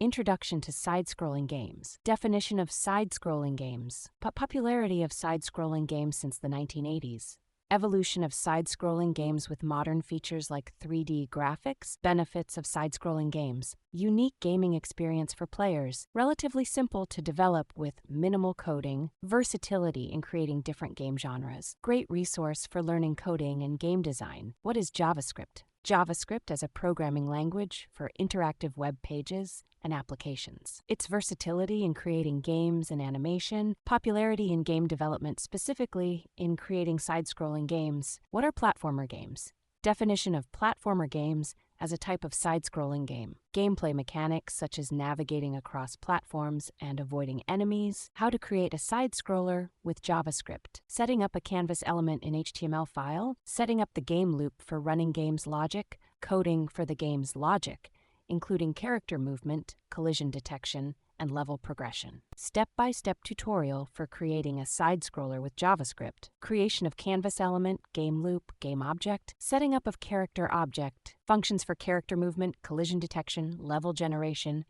Introduction to side-scrolling games. Definition of side-scrolling games. Popularity of side-scrolling games since the 1980s. Evolution of side-scrolling games with modern features like 3D graphics. Benefits of side-scrolling games. Unique gaming experience for players. Relatively simple to develop with minimal coding. Versatility in creating different game genres. Great resource for learning coding and game design. What is JavaScript? JavaScript as a programming language for interactive web pages and applications. Its versatility in creating games and animation, popularity in game development, specifically in creating side-scrolling games. What are platformer games? Definition of platformer games as a type of side-scrolling game. Gameplay mechanics such as navigating across platforms and avoiding enemies. How to create a side-scroller with JavaScript. Setting up a canvas element in HTML file. Setting up the game loop for running game's logic. Coding for the game's logic, including character movement, collision detection, and level progression. Step-by-step tutorial for creating a side-scroller with JavaScript. Creation of canvas element, game loop, game object. Setting up of character object. Functions for character movement, collision detection, level generation.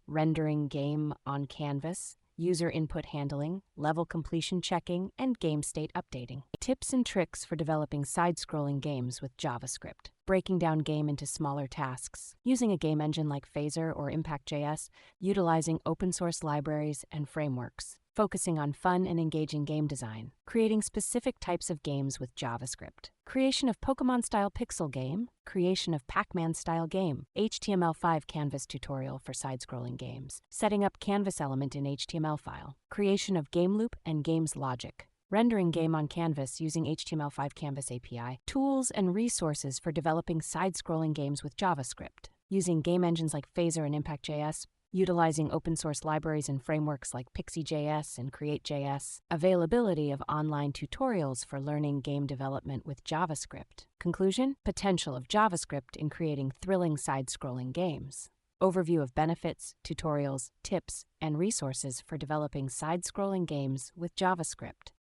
Rendering game on canvas. User input handling, level completion checking, and game state updating. Tips and tricks for developing side-scrolling games with JavaScript. Breaking down game into smaller tasks. Using a game engine like Phaser or Impact.js. Utilizing open-source libraries and frameworks. Focusing on fun and engaging game design. Creating specific types of games with JavaScript. Creation of Pokemon-style pixel game. Creation of Pac-Man-style game. HTML5 canvas tutorial for side-scrolling games. Setting up canvas element in HTML file. Creation of game loop and game's logic. Rendering game on canvas using HTML5 Canvas API. Tools and resources for developing side-scrolling games with JavaScript. Using game engines like Phaser and Impact.js. Utilizing open-source libraries and frameworks like Pixie.js and Create.js. Availability of online tutorials for learning game development with JavaScript. Conclusion: potential of JavaScript in creating thrilling side-scrolling games. Overview of benefits, tutorials, tips, and resources for developing side-scrolling games with JavaScript.